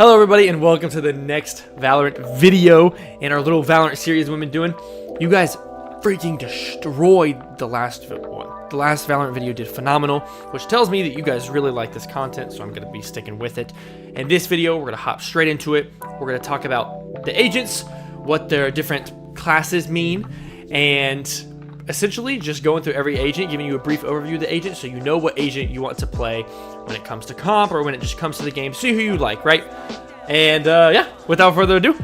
Hello everybody and welcome to the next Valorant video in our little Valorant series we've been doing. You guys freaking destroyed the last one. The last Valorant video did phenomenal, which tells me that you guys really like this content, so I'm going to be sticking with it. In this video, we're going to hop straight into it. We're going to talk about the agents, what their different classes mean, and essentially just going through every agent, giving you a brief overview of the agent so you know what agent you want to play when it comes to comp or when it just comes to the game. See who you like, right? And yeah, without further ado,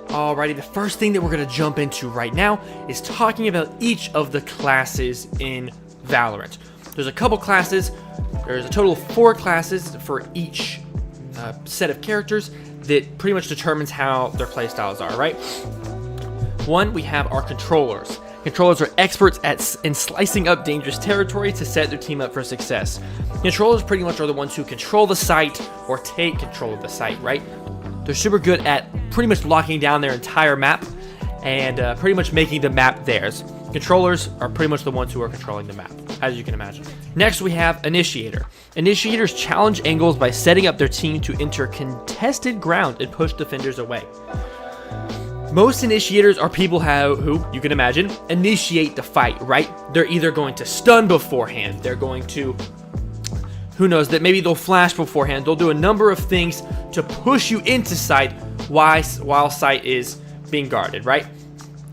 alrighty, the first thing that we're going to jump into right now is talking about each of the classes in Valorant. There's a couple classes. There's a total of 4 classes for each set of characters that pretty much determines how their playstyles are, right? One, we have our controllers. Controllers are experts in slicing up dangerous territory to set their team up for success. Controllers pretty much are the ones who control the site or take control of the site, right? They're super good at pretty much locking down their entire map and pretty much making the map theirs. Controllers are pretty much the ones who are controlling the map, as you can imagine. Next, we have Initiator. Initiators challenge angles by setting up their team to enter contested ground and push defenders away. Most initiators are people who, you can imagine, initiate the fight, right? They're either going to stun beforehand, they're going to, who knows, that maybe they'll flash beforehand, they'll do a number of things to push you into sight while sight is being guarded, right?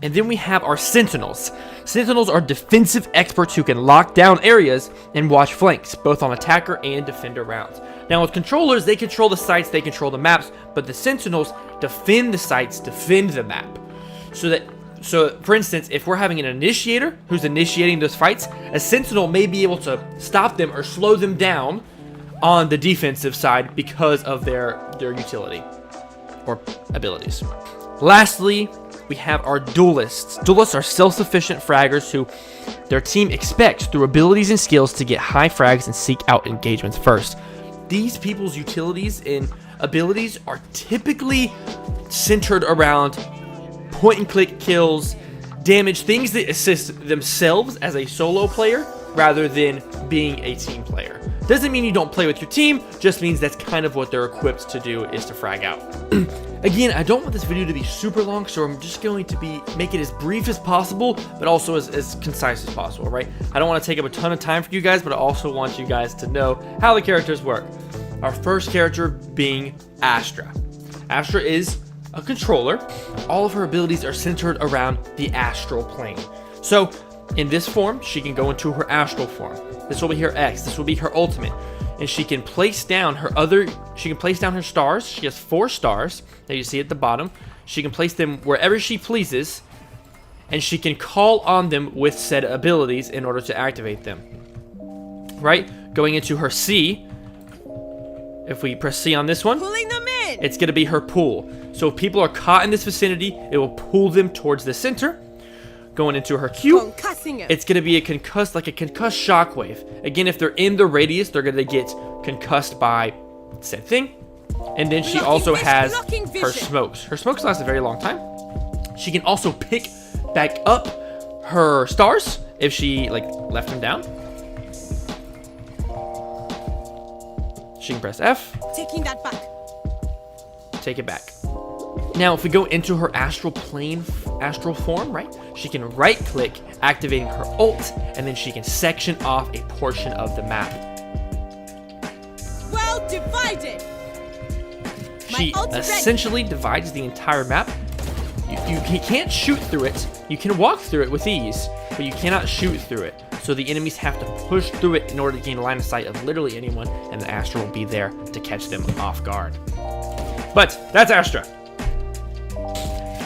And then we have our Sentinels. Sentinels are defensive experts who can lock down areas and watch flanks, both on attacker and defender rounds. Now with controllers, they control the sites, they control the maps, but the Sentinels defend the sites, defend the map. So for instance, if we're having an initiator who's initiating those fights, a Sentinel may be able to stop them or slow them down on the defensive side because of their utility or abilities. Lastly, we have our Duelists. Duelists are self-sufficient fraggers who their team expects through abilities and skills to get high frags and seek out engagements first. These people's utilities and abilities are typically centered around point-and-click kills, damage, things that assist themselves as a solo player rather than being a team player. Doesn't mean you don't play with your team, just means that's kind of what they're equipped to do, is to frag out. Again, I don't want this video to be super long, so I'm just going to make it as brief as possible, but also as concise as possible, right? I don't want to take up a ton of time for you guys, but I also want you guys to know how the characters work. Our first character being Astra. Astra is a controller. All of her abilities are centered around the astral plane. So, in this form, she can go into her astral form. This will be her X. This will be her ultimate. And she can place down her stars. She has 4 stars that you see at the bottom. She can place them wherever she pleases, and she can call on them with said abilities in order to activate them. Right? Going into her C, if we press C on this one, pulling them in, it's going to be her pull. So if people are caught in this vicinity, it will pull them towards the center. Going into her Q, it's going to be a concussed shockwave. Again, if they're in the radius, they're going to get concussed by said thing. And then she also has her smokes. Her smokes last a very long time. She can also pick back up her stars if she left them down. She can press F. Taking that back. Take it back. Now, if we go into her astral form, right? She can right-click, activating her ult, and then she can section off a portion of the map. Well divided. She essentially divides the entire map. You can't shoot through it. You can walk through it with ease, but you cannot shoot through it. So the enemies have to push through it in order to gain a line of sight of literally anyone, and the Astra will be there to catch them off guard. But that's Astra.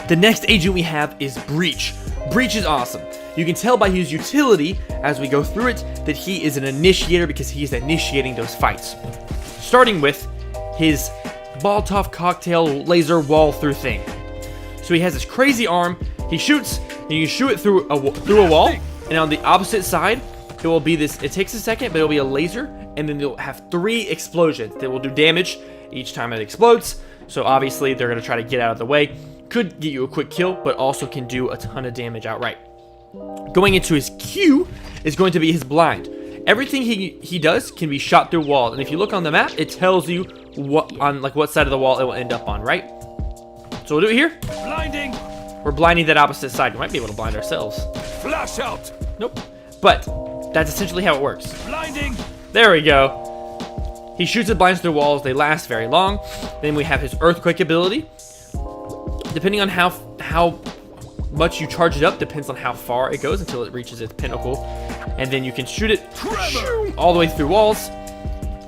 The next agent we have is Breach. Breach is awesome. You can tell by his utility as we go through it that he is an initiator because he is initiating those fights. Starting with his Molotov cocktail laser wall through thing. So he has this crazy arm. He shoots, and you shoot it through a wall, and on the opposite side, it will be this. It takes a second, but it'll be a laser, and then you'll have 3 explosions that will do damage each time it explodes. So obviously, they're going to try to get out of the way. Could get you a quick kill, but also can do a ton of damage outright. Going into his Q is going to be his blind. Everything he does can be shot through walls, and if you look on the map, it tells you what side of the wall it will end up on, right? So we'll do it here. Blinding. We're blinding that opposite side. We might be able to blind ourselves. Flash out. Nope. But that's essentially how it works. Blinding. There we go. He shoots and blinds through walls. They last very long. Then we have his earthquake ability. Depending on how much you charge it up, depends on how far it goes until it reaches its pinnacle. And then you can shoot it all the way through walls,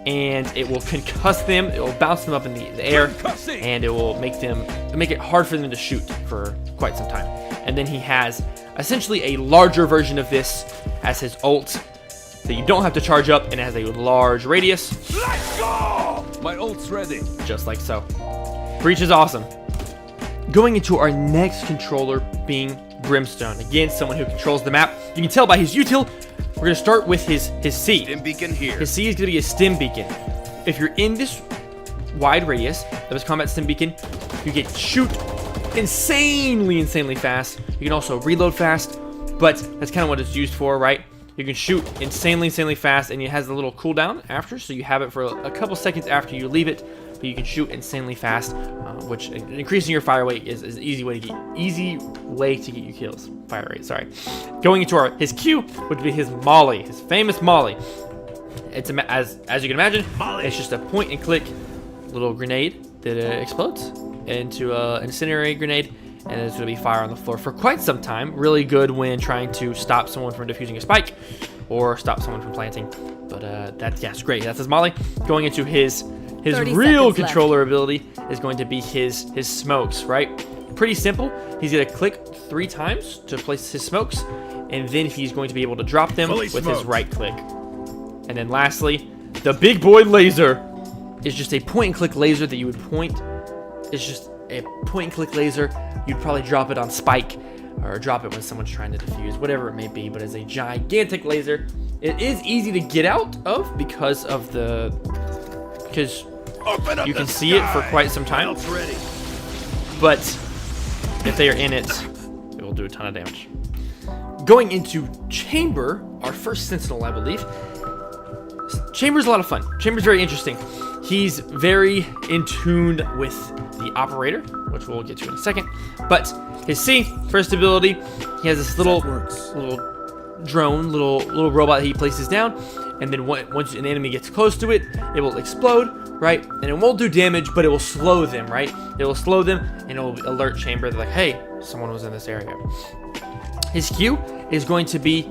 and it will concuss them. It will bounce them up in the air, and it will make it hard for them to shoot for quite some time. And then he has essentially a larger version of this as his ult that you don't have to charge up, and it has a large radius. Let's go! My ult's ready. Just like so. Breach is awesome. Going into our next controller being Brimstone. Again, someone who controls the map. You can tell by his util. We're going to start with his C. Stim beacon here. His C is going to be a stim beacon. If you're in this wide radius of his combat stim beacon, you can shoot insanely fast. You can also reload fast, but that's kind of what it's used for, right? You can shoot insanely fast, and it has a little cooldown after, so you have it for a couple seconds after you leave it, but you can shoot insanely fast, which increasing your fire rate is an easy way to get you kills. Fire rate, sorry. Going into his Q would be his Molly, his famous Molly. It's as you can imagine, it's just a point and click little grenade that explodes into an incendiary grenade, and it's going to be fire on the floor for quite some time. Really good when trying to stop someone from defusing a spike or stop someone from planting. But that's great. That's his Molly. Going into his real controller ability is going to be his smokes, right? Pretty simple. He's going to click 3 times to place his smokes, and then he's going to be able to drop them with his right click. And then lastly, the big boy laser is just a point and click laser that you would point. It's just a point and click laser. You'd probably drop it on spike or drop it when someone's trying to defuse, whatever it may be, but it's a gigantic laser. It is easy to get out of because you can see it for quite some time. But if they are in it, it will do a ton of damage. Going into Chamber, our first Sentinel, I believe. Chamber's a lot of fun. Chamber's very interesting. He's very in tune with the operator, which we'll get to in a second. But his C, first ability, he has this little drone, little robot that he places down, and then once an enemy gets close to it, it will explode, right? And it won't do damage, but it will slow them, right? It will slow them, and it will alert Chamber. They're like, hey, someone was in this area. His Q is going to be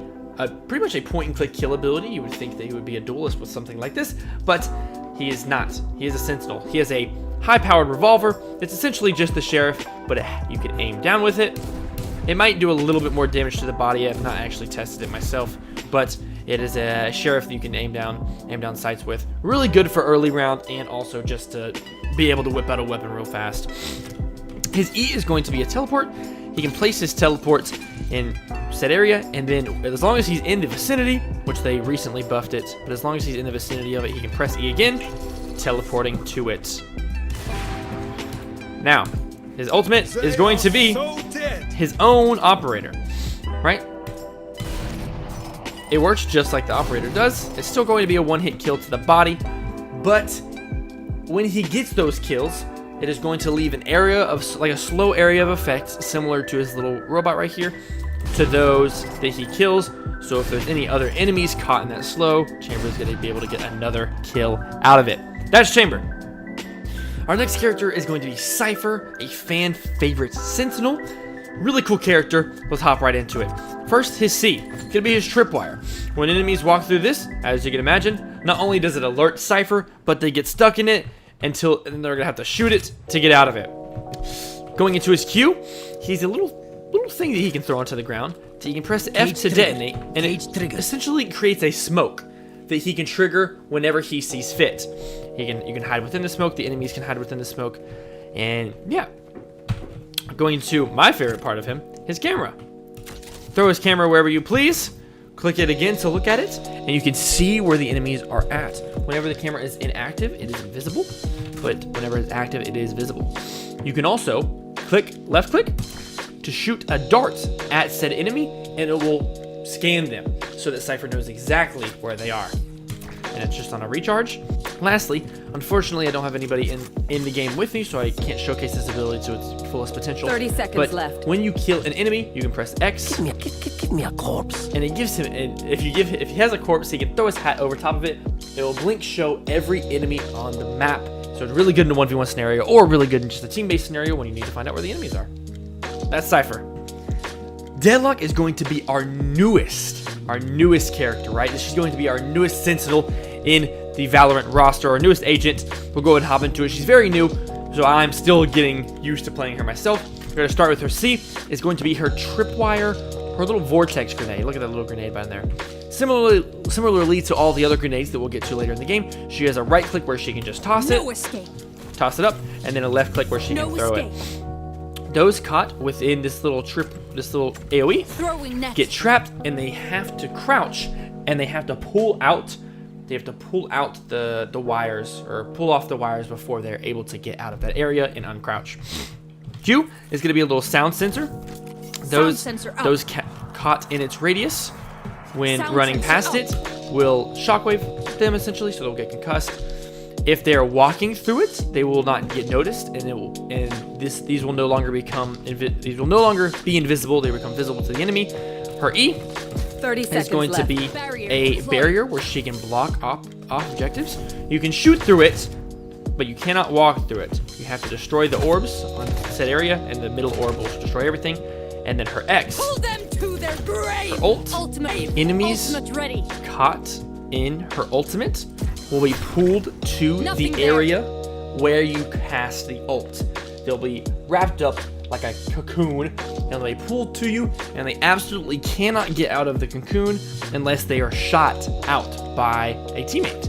pretty much a point-and-click kill ability. You would think that he would be a duelist with something like this, but he is not. He is a Sentinel. He has a high-powered revolver. It's essentially just the sheriff, but you can aim down with it. It might do a little bit more damage to the body. I've not actually tested it myself, but it is a sheriff that you can aim down sights with. Really good for early round, and also just to be able to whip out a weapon real fast. His E is going to be a teleport. He can place his teleports in said area, and then as long as he's in the vicinity, which they recently buffed it, but as long as he's in the vicinity of it, he can press E again, teleporting to it. Now, his ultimate is going to be his own operator, right? It works just like the operator does. It's still going to be a one-hit kill to the body, but when he gets those kills, it is going to leave an area of, like a slow area of effects, similar to his little robot right here, to those that he kills. So if there's any other enemies caught in that slow, Chamber is going to be able to get another kill out of it. That's Chamber. Our next character is going to be Cipher, a fan favorite Sentinel. Really cool character. Let's hop right into it. First, his C. It's going to be his tripwire. When enemies walk through this, as you can imagine, not only does it alert Cipher, but they get stuck in it and they're going to have to shoot it to get out of it. Going into his Q, he's a little thing that he can throw onto the ground. So he can press F to detonate, and it essentially creates a smoke that he can trigger whenever he sees fit. You can hide within the smoke. The enemies can hide within the smoke, and yeah. Going to my favorite part of him, his camera. Throw his camera wherever you please. Click it again to look at it, and you can see where the enemies are at. Whenever the camera is inactive, it is invisible, but whenever it's active, it is visible. You can also left click to shoot a dart at said enemy, and it will scan them so that Cipher knows exactly where they are. And it's just on a recharge. Lastly, unfortunately, I don't have anybody in the game with me, so I can't showcase this ability to its fullest potential. 30 seconds but left. When you kill an enemy, you can press X. Give me a corpse. And it gives him, and if he has a corpse, he can throw his hat over top of it. It will blink show every enemy on the map. So it's really good in a 1v1 scenario, or really good in just a team-based scenario when you need to find out where the enemies are. That's Cipher. Deadlock is going to be our newest character, right? She's going to be our newest Sentinel in the Valorant roster, our newest agent. We'll go ahead and hop into it. She's very new, so I'm still getting used to playing her myself. We're going to start with her C. It's going to be her tripwire, her little vortex grenade. Look at that little grenade by in there. Similarly to all the other grenades that we'll get to later in the game, she has a right click where she can just toss it, toss it up, and then a left click where she can throw it. Those caught within this little AoE get trapped, and they have to crouch, and they have to pull out. They have to pull out the wires, or pull off the wires before they're able to get out of that area and uncrouch. Q is going to be a little sound sensor. Those caught in its radius when running past it will shockwave them essentially, so they'll get concussed. If they are walking through it, they will not get noticed, and these will no longer be invisible. They become visible to the enemy. Her E 30 seconds is going left. to be a barrier where she can block off objectives. You can shoot through it, but you cannot walk through it. You have to destroy the orbs on said area, and the middle orb will destroy everything. And then her X, Pull them to their grave. her ult, Ultimate. enemies Ultimate ready. caught in her ultimate will be pulled to Nothing the there. area where you cast the ult. They'll be wrapped up like a cocoon, and they'll be pulled to you, and they absolutely cannot get out of the cocoon unless they are shot out by a teammate.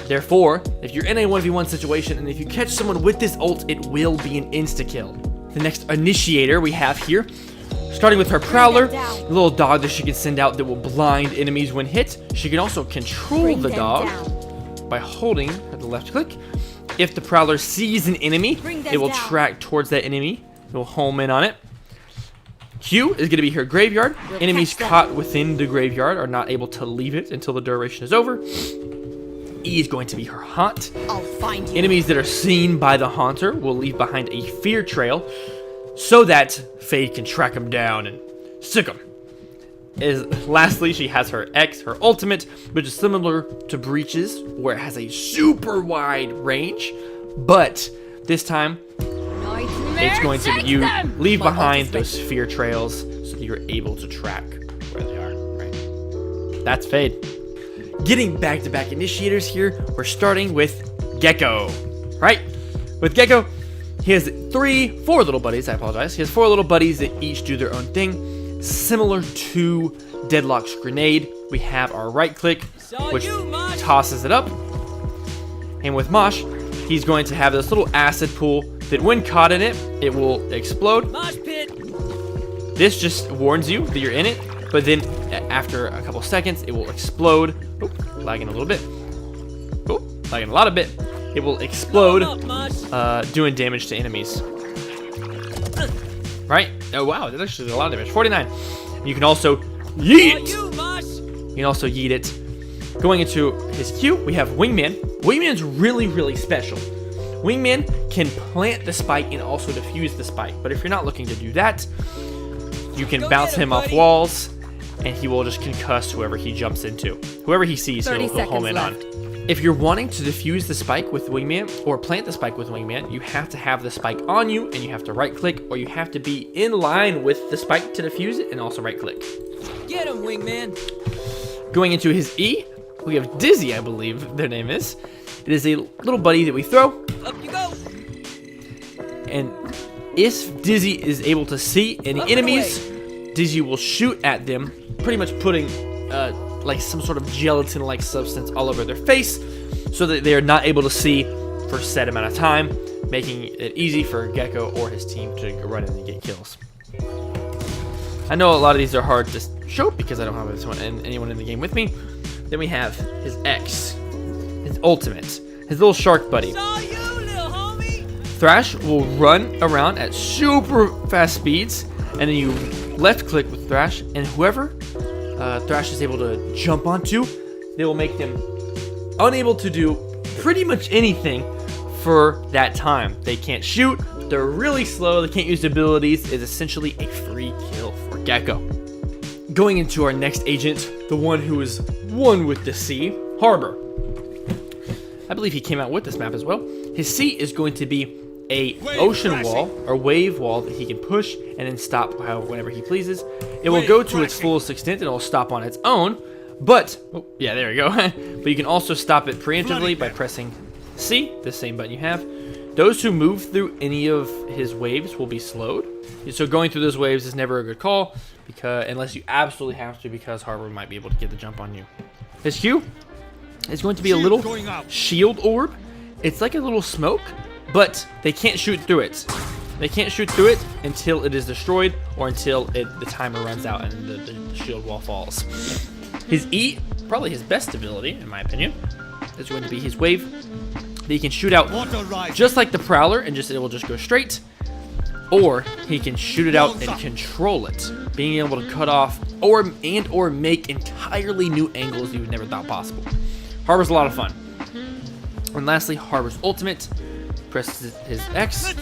Therefore, if you're in a 1v1 situation, and if you catch someone with this ult, it will be an insta-kill. The next initiator we have here, starting with her Prowler, a little dog that she can send out that will blind enemies when hit. She can also control the dog by holding the left click. If the Prowler sees an enemy, it will track towards that enemy. It will home in on it. Q is going to be her Graveyard. Enemies caught within the Graveyard are not able to leave it until the duration is over. E is going to be her Haunt. I'll find you. Enemies that are seen by the Haunter will leave behind a fear trail so that Faye can track them down and sick them. Lastly, she has her X, her ultimate, which is similar to Breach's, where it has a super wide range, but this time it's going to leave behind those fear trails so that you're able to track where they are. Right? That's Fade. Getting back-to-back initiators here, we're starting with Gekko. Right? With Gekko, he has four little buddies. I apologize. He has four little buddies that each do their own thing. Similar to Deadlock's grenade, we have our right click, which tosses it up. And with Mosh, he's going to have this little acid pool that when caught in it, it will explode. This just warns you that you're in it, but then after a couple seconds, it will explode. Oh, lagging a little bit. Oh, lagging a lot of bit. It will explode, doing damage to enemies. Right? Oh wow, that's actually a lot of damage. 49. You can also yeet. You can also yeet it. Going into his Q, we have Wingman. Wingman's really special. Wingman can plant the spike and also defuse the spike. But if you're not looking to do that, you can bounce him off walls, and he will just concuss whoever he jumps into. Whoever he sees, he'll home in on. If you're wanting to defuse the spike with Wingman, or plant the spike with Wingman, you have to have the spike on you, and you have to right-click, or you have to be in line with the spike to defuse it, and also right-click. Get him, Wingman. Going into his E, we have Dizzy, I believe their name is. It is a little buddy that we throw. Up you go. And if Dizzy is able to see any enemies, Dizzy will shoot at them, pretty much putting like some sort of gelatin-like substance all over their face so that they are not able to see for a set amount of time, making it easy for Gekko or his team to run in and get kills. I know a lot of these are hard to show because I don't have anyone in the game with me. Then we have his X, his ultimate, his little shark buddy. Saw you, little homie. Thrash will run around at super fast speeds, and then you left click with Thrash, and whoever Thrash is able to jump onto, they will make them unable to do pretty much anything for that time. They can't shoot, they're really slow, they can't use abilities. It's essentially a free kill for Gekko. Going into our next agent, the one who is one with the sea, Harbor. I believe he came out with this map as well. His seat is going to be a ocean wall or wave wall that he can push and then stop whenever he pleases. It will go to its fullest extent and it will stop on its own. But, oh, yeah, there we go. But you can also stop it preemptively by pressing C, the same button you have. Those who move through any of his waves will be slowed. So going through those waves is never a good call, because unless you absolutely have to, because Harbor might be able to get the jump on you. His Q is going to be a little shield orb. It's like a little smoke, but they can't shoot through it. They can't shoot through it until it is destroyed or until the timer runs out and the shield wall falls. His E, probably his best ability, in my opinion, is going to be his wave. That he can shoot out just like the Prowler and it will just go straight. Or he can shoot it out and control it, being able to cut off or make entirely new angles you never thought possible. Harbor's a lot of fun. And lastly, Harbor's ultimate. Presses his X.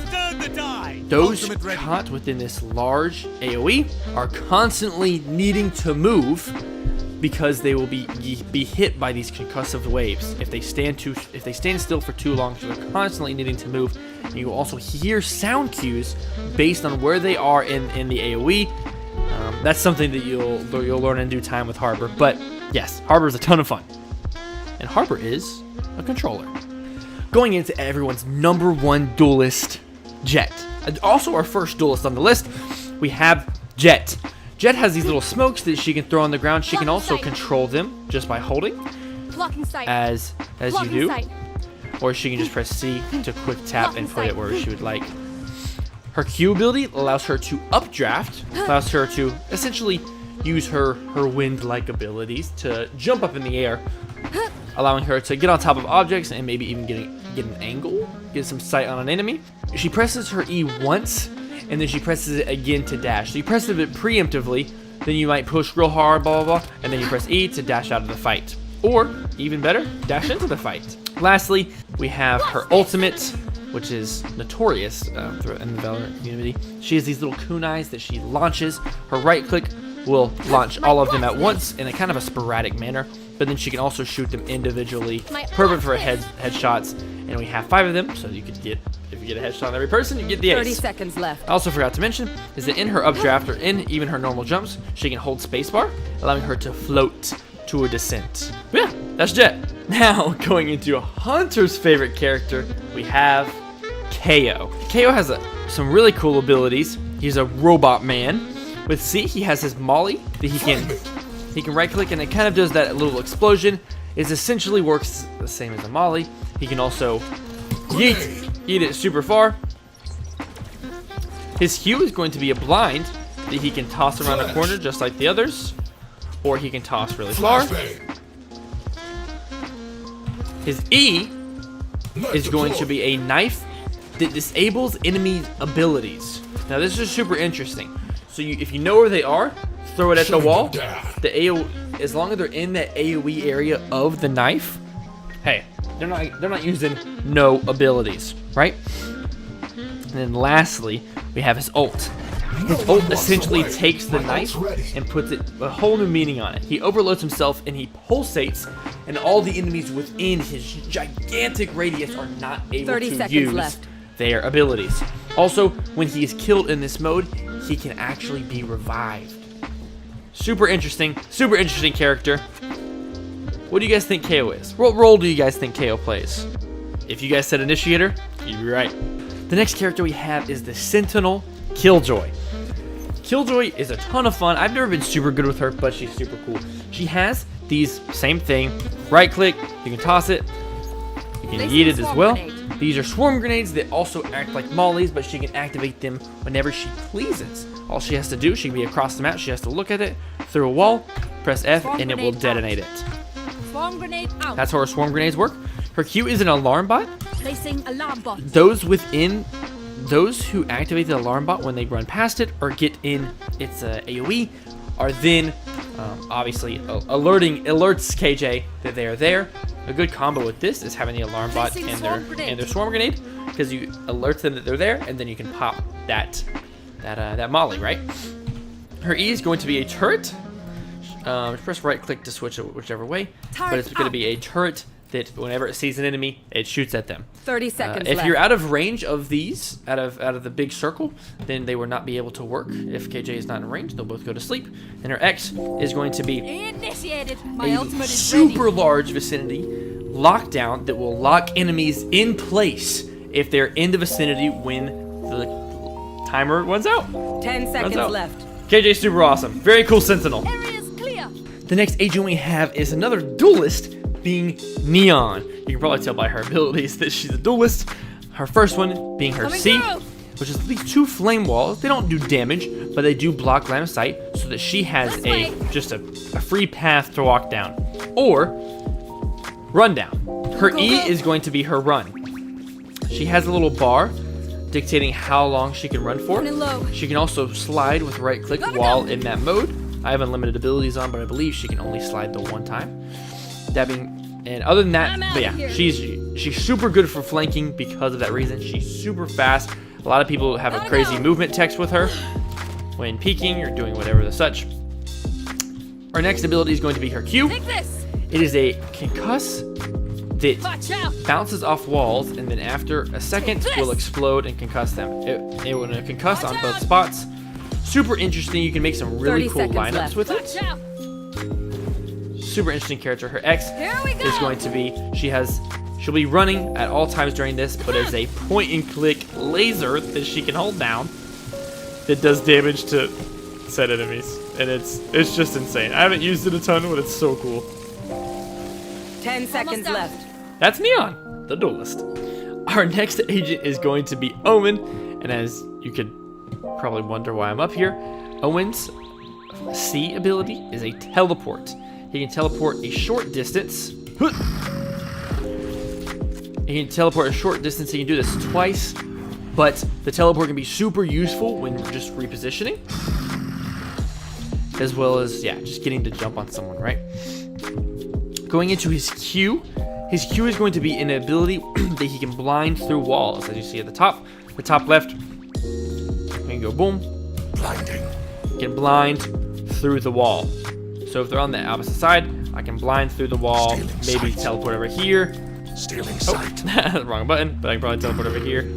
Those caught within this large AoE are constantly needing to move because they will be hit by these concussive waves. If they stand still for too long, so they're constantly needing to move. And you will also hear sound cues based on where they are in the AoE. That's something that you'll learn in due time with Harbor. But yes, Harbor is a ton of fun. And Harbor is a controller. Going into everyone's #1 duelist, Jett. Also our first duelist on the list, we have Jett. Jett has these little smokes that she can throw on the ground. She can also control them just by holding, as you do. Or she can just press C to quick tap and put it where she would like. Her Q ability allows her to updraft, allows her to essentially use her wind-like abilities to jump up in the air, allowing her to get on top of objects and maybe even get an angle, get some sight on an enemy. She presses her E once, and then she presses it again to dash. So you press it preemptively, then you might push real hard, blah, blah, blah, and then you press E to dash out of the fight. Or, even better, dash into the fight. Lastly, we have her ultimate, which is notorious in the Valorant community. She has these little kunais that she launches. Her right click will launch all of them at once in a kind of a sporadic manner, but then she can also shoot them individually. Perfect for headshots, and we have 5 of them, so you could get, if you get a headshot on every person, you get the ace. 30 seconds left. I also forgot to mention is that in her updraft or in even her normal jumps, she can hold spacebar, allowing her to float to a descent. But yeah, that's Jett. Now, going into Hunter's favorite character, we have KO. KO has some really cool abilities. He's a robot man. With C, he has his molly that he can right click and it kind of does that little explosion. It essentially works the same as a molly. He can also yeet it super far. His Q is going to be a blind that he can toss around a corner just like the others, or he can toss really far. His E is going to be a knife that disables enemies' abilities. Now this is super interesting. So if you know where they are, throw it at the wall. The AoE, as long as they're in that AoE area of the knife, hey, they're not using no abilities, right? And then lastly, we have his ult. His ult essentially takes the knife and puts a whole new meaning on it. He overloads himself and he pulsates, and all the enemies within his gigantic radius are not able to use their abilities. Also, when he is killed in this mode, he can actually be revived. Super interesting character. What do you guys think KO is? What role do you guys think KO plays? If you guys said Initiator, you'd be right. The next character we have is the Sentinel, Killjoy. Killjoy is a ton of fun. I've never been super good with her, but she's super cool. She has these same thing. Right click, you can toss it. You can yeet it as well. These are swarm grenades that also act like mollies, but she can activate them whenever she pleases. All she has to do, she can be across the map, she has to look at it, through a wall, press F, and it will detonate it. Swarm grenade out. That's how her swarm grenades work. Her Q is an alarm bot. Placing alarm bot. Those who activate the alarm bot when they run past it or get in its AoE are then obviously alerts KJ that they are there. A good combo with this is having the alarm bot and their swarm grenade, because you alert them that they're there, and then you can pop that molly, right? Her E is going to be a turret. Press right click to switch it whichever way, but it's going to be a turret that whenever it sees an enemy, it shoots at them. 30 seconds if left. you're out of range of these, out of the big circle, then they will not be able to work. If KJ is not in range, they'll both go to sleep. And her X is going to be Initiated. My a ultimate is super ready. large vicinity lockdown that will lock enemies in place if they're in the vicinity when the timer runs out. 10 seconds out. left. KJ super awesome. Very cool Sentinel. Area's clear. The next agent we have is another duelist, being Neon. You can probably tell by her abilities that she's a duelist. Her first one being her Coming C, through. which is these 2 flame walls. They don't do damage, but they do block line of sight, so that she has This way. just a free path to walk down. Or run down. Her E KoKo. is going to be her run. She has a little bar dictating how long she can run for. Running low. She can also slide with right click Gotta while go. in that mode. I have unlimited abilities on, but I believe she can only slide the one time. That being, and other than that, I'm but outta yeah, here. she's super good for flanking because of that reason. She's super fast. A lot of people have a Gotta crazy go. movement text with her when peeking or doing whatever the such. Our next ability is going to be her Q. Take this. It is a concuss that Watch out. bounces off walls, and then after a second Take this. will explode and concuss them. It will concuss Watch on both out. spots. Super interesting. You can make some really 30 cool seconds lineups left. with it. Watch out. Super interesting character. Her X Here we go. is going to be, she'll be running at all times during this, but it's a point and click laser that she can hold down that does damage to said enemies, and it's just insane. I haven't used it a ton, but it's so cool. 10 seconds done. left. That's Neon, the duelist. Our next agent is going to be Omen, and as you could probably wonder why I'm up here, Omen's C ability is a teleport. He can teleport a short distance. He can teleport a short distance. He can do this twice, but the teleport can be super useful when just repositioning, as well as, yeah, just getting to jump on someone, right? Going into his Q is going to be an ability that he can blind through walls, as you see at the top left. You can go boom, Blinding. can blind through the wall. So if they're on the opposite side, I can blind through the wall, Stealing maybe sight. teleport over here. Stealing Oh, sight. wrong button, but I can probably teleport over here.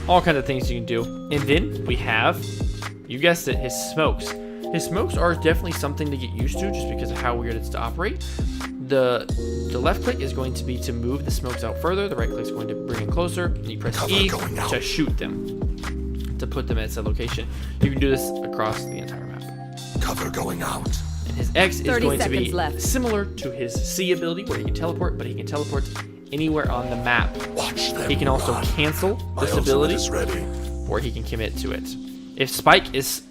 All kinds of things you can do. And then we have, you guessed it, his smokes. His smokes are definitely something to get used to just because of how weird it's to operate. The left click is going to be to move the smokes out further. The right click is going to bring it closer. And you press Cover E going out. to shoot them, to put them at said location. You can do this across the entire map. Cover going out. And his X is 30 going to be seconds left. similar to his C ability, where he can teleport, but he can teleport anywhere on the map. Watch them. He can also run. cancel My this ultimate ability, is ready. or he can commit to it. If Spike is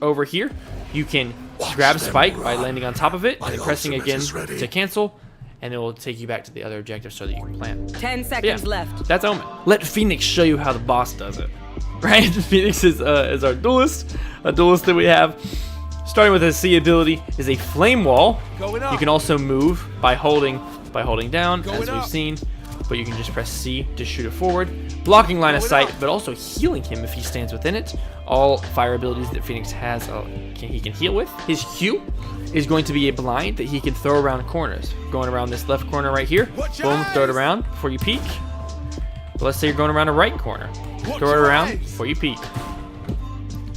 over here, you can Watch grab them Spike by run. landing on top of it My and then pressing ultimate again is ready. to cancel, and it will take you back to the other objective so that you can plant. 10 seconds left. That's Omen. Let Phoenix show you how the boss does it. Right? Phoenix is our duelist, a duelist that we have. Starting with his C ability is a flame wall. Going up. You can also move by holding down, Going as we've up. seen, but you can just press C to shoot it forward, blocking line of Going sight, up. but also healing him if he stands within it. All fire abilities that Phoenix has, he can heal with. His Q is going to be a blind that he can throw around corners. Going around this left corner right here, Watch your boom, throw it eyes. around before you peek. But let's say you're going around a right corner, Watch throw it your around eyes. before you peek.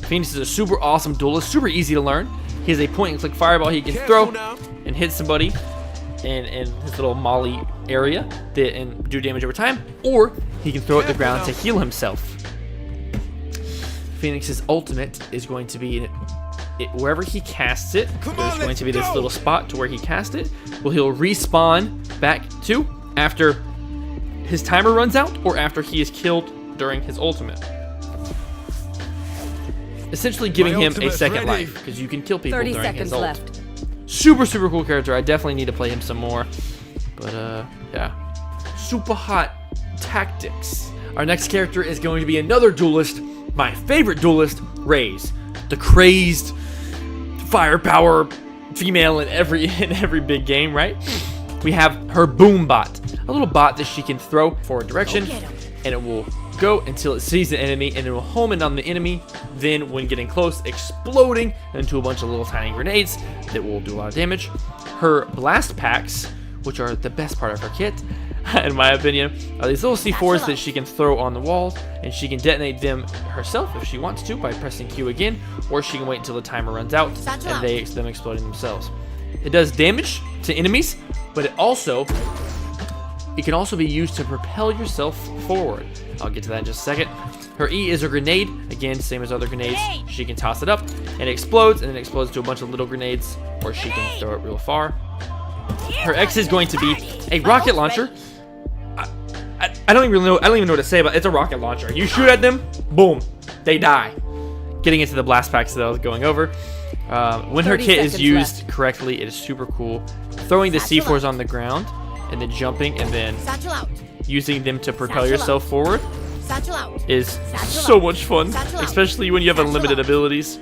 Phoenix is a super awesome duelist, super easy to learn. He has a point and click fireball he can Careful throw now. and hit somebody in his little molly area and do damage over time, or he can throw it at the Careful ground to now. heal himself. Phoenix's ultimate is going to be wherever he casts it. Come There's on, going let's to be this go. little spot to where he cast it. Well, he'll respawn back to after his timer runs out or after he is killed during his ultimate. Essentially giving My him a ultimate's second ready. life, because you can kill people 30 during his seconds ult. left. Super cool character. I definitely need to play him some more. But yeah. Super hot tactics. Our next character is going to be another duelist. My favorite duelist, Raze. The crazed firepower female in every big game, right? we have her boom bot, a little bot that she can throw forward direction, and it will go until it sees the enemy, and it will home in on the enemy. Then when getting close, exploding into a bunch of little tiny grenades that will do a lot of damage. Her blast packs, which are the best part of her kit, in my opinion, are these little C4s that she can throw on the walls, and she can detonate them herself if she wants to by pressing Q again, or she can wait until the timer runs out and them exploding themselves. It does damage to enemies, but it can also be used to propel yourself forward. I'll get to that in just a second. Her E is a grenade. Again, same as other grenades. She can toss it up, and it explodes, and then it explodes to a bunch of little grenades, or she can throw it real far. Her X is going to be a rocket launcher. I don't even know what to say about it. It's a rocket launcher. You shoot at them, boom, they die. Getting into the blast packs that I was going over. When her kit is used correctly, it is super cool. Throwing the C4s on the ground, and then jumping, and then using them to propel yourself forward is so much fun, especially when you have unlimited abilities.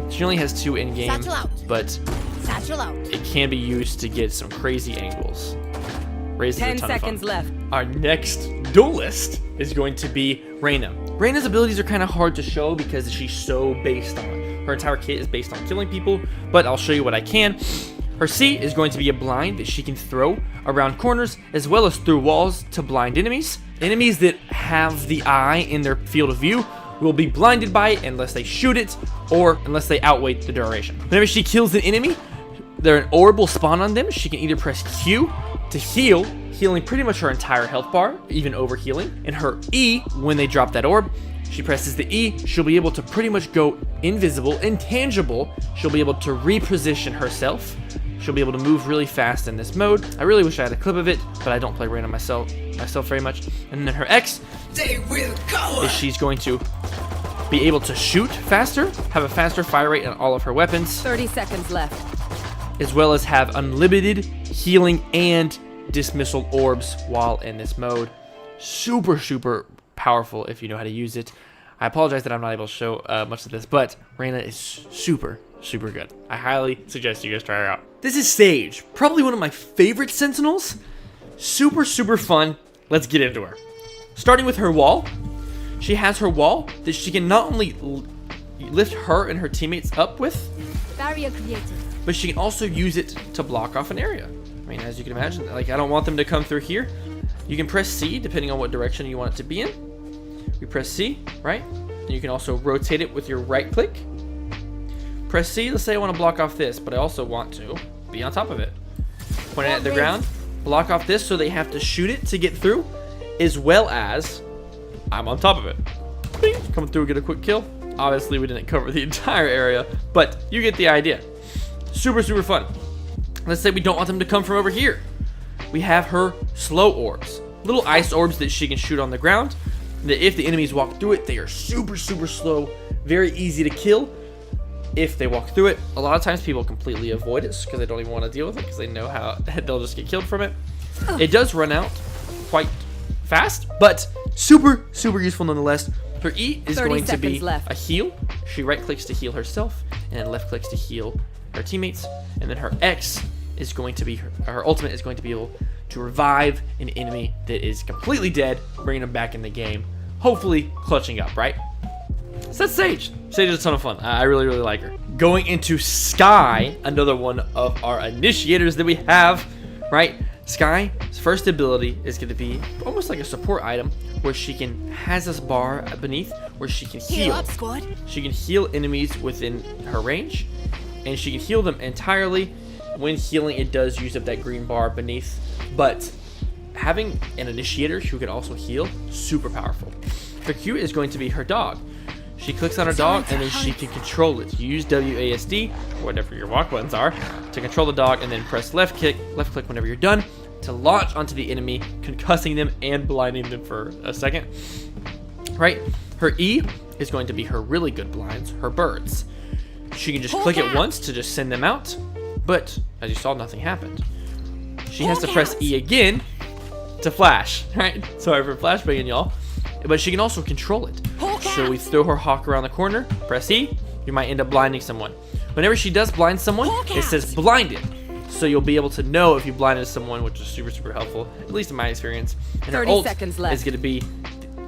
She only has 2 in game, but it can be used to get some crazy angles. 10 seconds left. Our next duelist is going to be Raina. Raina's abilities are kind of hard to show because she's so based on. Her entire kit is based on killing people, but I'll show you what I can. Her C is going to be a blind that she can throw around corners as well as through walls to blind enemies. Enemies that have the eye in their field of view will be blinded by it unless they shoot it or unless they outwait the duration. Whenever she kills an enemy, an orb will spawn on them. She can either press Q to heal, healing pretty much her entire health bar, even over healing. And her E, when they drop that orb, she presses the E, she'll be able to pretty much go invisible, intangible. She'll be able to reposition herself. She'll be able to move really fast in this mode. I really wish I had a clip of it, but I don't play Raina myself very much. And then her X is she's going to be able to shoot faster, have a faster fire rate on all of her weapons. 30 seconds left. As well as have unlimited healing and dismissal orbs while in this mode. Super, super powerful if you know how to use it. I apologize that I'm not able to show much of this, but Raina is super, super good. I highly suggest you guys try her out. This is Sage, probably one of my favorite Sentinels. Super, super fun. Let's get into her. Starting with her wall. She has her wall that she can not only lift her and her teammates up with, Barrier created. but she can also use it to block off an area. I mean, as you can imagine, like I don't want them to come through here. You can press C depending on what direction you want it to be in. You press C, right? And you can also rotate it with your right click. Press C, let's say I want to block off this, but I also want to be on top of it. Point it at the ground, block off this so they have to shoot it to get through, as well as I'm on top of it. Bing, come through, get a quick kill. Obviously, we didn't cover the entire area, but you get the idea. Super, super fun. Let's say we don't want them to come from over here. We have her slow orbs. Little ice orbs that she can shoot on the ground. That if the enemies walk through it, they are super, super slow. Very easy to kill if they walk through it. A lot of times people completely avoid it because they don't even want to deal with it because they know how they'll just get killed from it. It does run out quite fast, but super, super useful nonetheless. Her E is going to be a heal. She right clicks to heal herself and then left clicks to heal her teammates. And then her X is going to be her ultimate is going to be able to revive an enemy that is completely dead, bringing them back in the game, hopefully clutching up, right? So that's Sage. Sage is a ton of fun. I really, really like her. Going into Skye, another one of our initiators that we have, right? Skye's first ability is going to be almost like a support item where she has this bar beneath where she can heal. Up, squad. She can heal enemies within her range, and she can heal them entirely. When healing, it does use up that green bar beneath, but having an initiator who can also heal, super powerful. Her Q is going to be her dog. She clicks on her dog and then she can control it. You use WASD, or whatever your walk buttons are, to control the dog, and then press left click whenever you're done to launch onto the enemy, concussing them and blinding them for a second. Right? Her E is going to be her really good blinds, her birds. She can just click it once to just send them out, but as you saw, nothing happened. She has to press E again to flash, right? Sorry for flashbanging y'all. But she can also control it. So we throw her hawk around the corner, press E, you might end up blinding someone. Whenever she does blind someone, it says blinded. so you'll be able to know if you blinded someone, which is super helpful, at least in my experience. And her 30 ult seconds left. is going to be,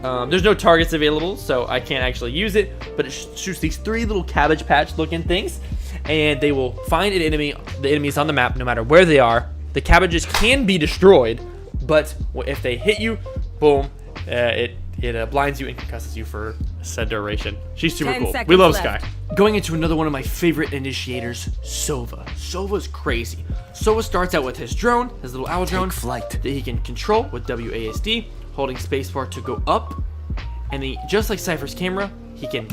there's no targets available, so I can't actually use it, but it shoots these 3 little Cabbage Patch looking things, and they will find an enemy, the enemies on the map, no matter where they are. The cabbages can be destroyed, but if they hit you, boom, it blinds you and concusses you for said duration. She's super 10 cool. We seconds love left. Skye. Going into another one of my favorite initiators, Silva. Silva's crazy. Silva starts out with his drone, his little owl drone, flight. that he can control with WASD, holding spacebar to go up. And he, just like Cipher's camera, he can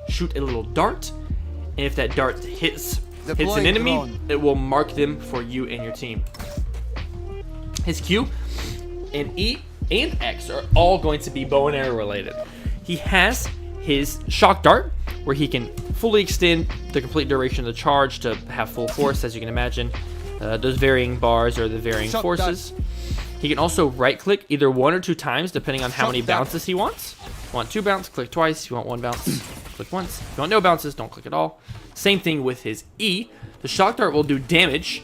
shoot a little dart. And if that dart hits an enemy, drone. it will mark them for you and your team. His Q and E and X are all going to be bow and arrow related. He has his shock dart, where he can fully extend the complete duration of the charge to have full force, as you can imagine. Those varying bars are the varying Shock forces. He can also right click either 1 or 2 times, depending on how many bounces he wants. If you want 2 bounces, click twice. If you want 1 bounce, click once. If you want no bounces, don't click at all. Same thing with his E. The shock dart will do damage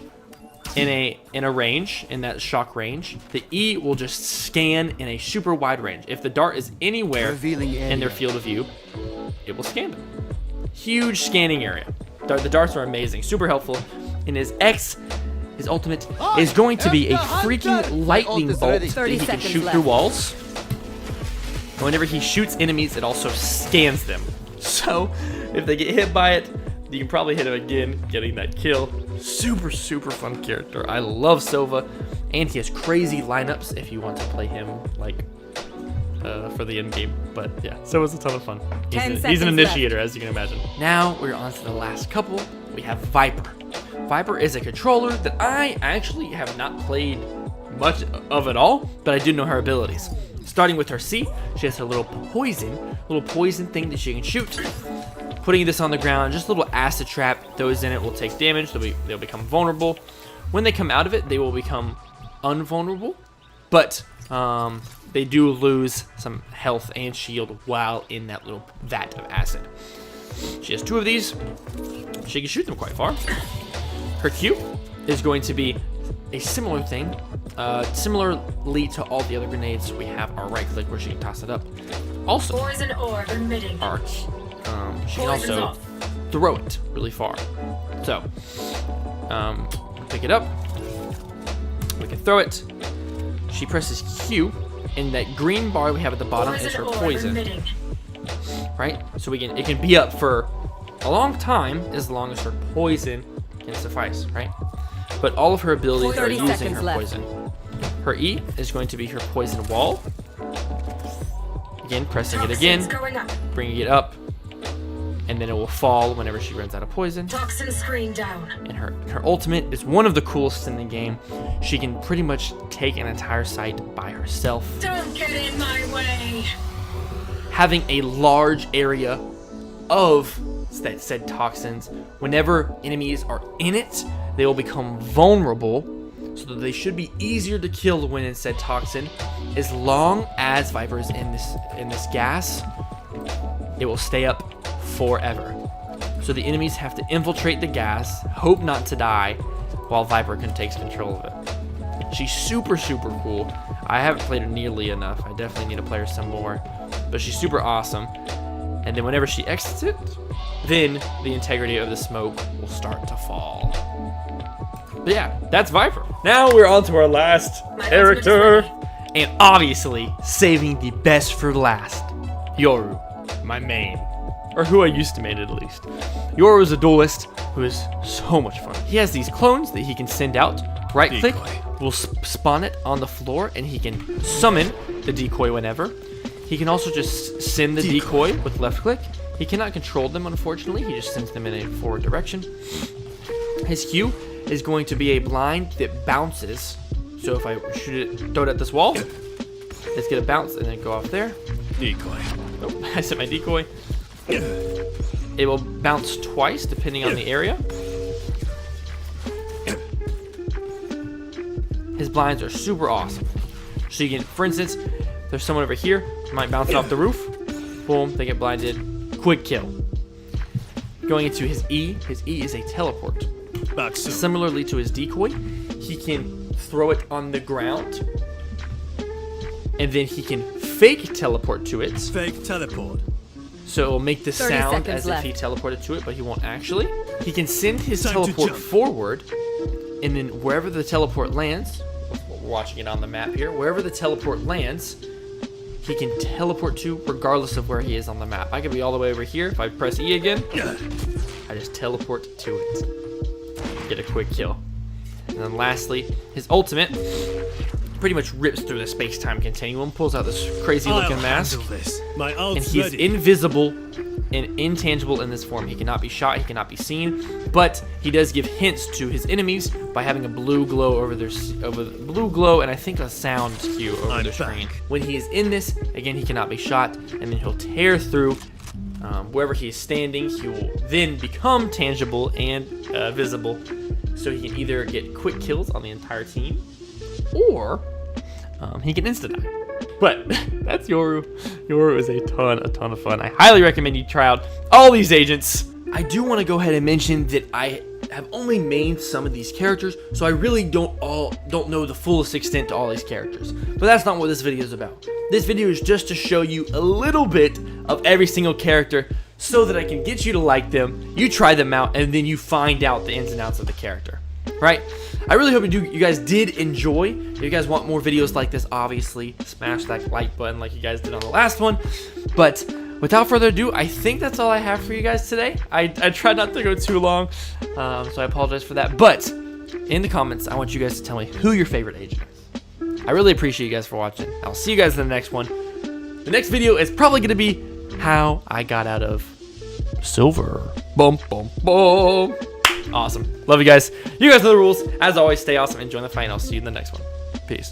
in a range, in that shock range. The E will just scan in a super wide range. If the dart is anywhere in their field of view, it will scan them. Huge scanning area. The darts are amazing, super helpful. And his X, his ultimate, is going to be a freaking lightning bolt that 30 he can seconds shoot left. through walls. And whenever he shoots enemies, it also scans them. So if they get hit by it, you can probably hit him again, getting that kill. Super fun character. I love Silva, and he has crazy lineups if you want to play him like for the end game. But yeah, Silva's a ton of fun. 10 He's an seconds initiator, as you can imagine. Now we're on to the last couple. We have Viper. Viper is a controller that I actually have not played much of at all, but I do know her abilities. Starting with her C, she has her little poison thing that she can shoot. Putting this on the ground, just a little acid trap. Those in it will take damage. They'll become vulnerable. When they come out of it, they will become unvulnerable, but they do lose some health and shield while in that little vat of acid. She has 2 of these. She can shoot them quite far. Her Q is going to be a similar thing. Similarly to all the other grenades, we have our right click where she can toss it up. Also, Poison orb emitting. she can also throw it really far. So, pick it up. We can throw it. She presses Q, and that green bar we have at the bottom is her poison. Right? So it can be up for a long time as long as her poison can suffice, right? But all of her abilities are 30 using seconds her left. poison. Her E is going to be her poison wall. Again, pressing it again, Going up. bringing it up, and then it will fall whenever she runs out of poison. Toxin screen down. And her ultimate is one of the coolest in the game. She can pretty much take an entire site by herself. Don't get in my way. Having a large area of that said toxins, whenever enemies are in it, they will become vulnerable, so that they should be easier to kill when in said toxin. As long as Viper is in this gas, it will stay up forever. So the enemies have to infiltrate the gas, hope not to die, while Viper takes control of it. She's super cool. I haven't played her nearly enough. I definitely need to play her some more, but she's super awesome. And then whenever she exits it, then the integrity of the smoke will start to fall. But yeah, that's Viper. Now we're on to our last character. And obviously, saving the best for last. Yoru, my main. Or who I used to main at least. Yoru is a duelist who is so much fun. He has these clones that he can send out. Right click will spawn it on the floor, and he can summon the decoy whenever. He can also just send the decoy with left click. He cannot control them, unfortunately. He just sends them in a forward direction. His Q is going to be a blind that bounces. So if I shoot it, throw it at this wall, it's gonna bounce and then go off there. Decoy. Oh, I set my decoy. It will bounce twice depending on the area. His blinds are super awesome. So you can, for instance, there's someone over here, might bounce off the roof. Boom, they get blinded. Quick kill. Going into his E is a teleport. Back soon. Similarly to his decoy, he can throw it on the ground, and then he can fake teleport to it. Fake teleport. So it will make the 30 sound seconds as left. if he teleported to it, but he won't actually. He can send his Time to teleport jump. forward, and then wherever the teleport lands, we're watching it on the map here, wherever the teleport lands, he can teleport to regardless of where he is on the map. I could be all the way over here. If I press E again, I just teleport to it. Get a quick kill. And then lastly, his ultimate pretty much rips through the space-time continuum, pulls out this crazy-looking I'll mask, handle this. My and ult's he's ready. invisible and intangible in this form. He cannot be shot, he cannot be seen, but he does give hints to his enemies by having a blue glow over the blue glow, and I think a sound cue over I'm the screen. back. When he is in this, again, he cannot be shot, and then he'll tear through wherever he is standing. He will then become tangible and visible, so he can either get quick kills on the entire team, or he can insta-die. But that's Yoru. Yoru is a ton of fun. I highly recommend you try out all these agents. I do want to go ahead and mention that I have only mained some of these characters, so I really don't know the fullest extent to all these characters. But that's not what this video is about. This video is just to show you a little bit of every single character so that I can get you to like them, you try them out, and then you find out the ins and outs of the character. Right? I really hope you guys did enjoy. If you guys want more videos like this, obviously smash that like button like you guys did on the last one. But without further ado, I think that's all I have for you guys today. I tried not to go too long, so I apologize for that. But in the comments, I want you guys to tell me who your favorite agent is. I really appreciate you guys for watching. I'll see you guys in the next one. The next video is probably going to be how I got out of Silver. Bum, bum, bum. Awesome. Love you guys. You guys know the rules. As always, stay awesome and join the fight. And I'll see you in the next one. Peace.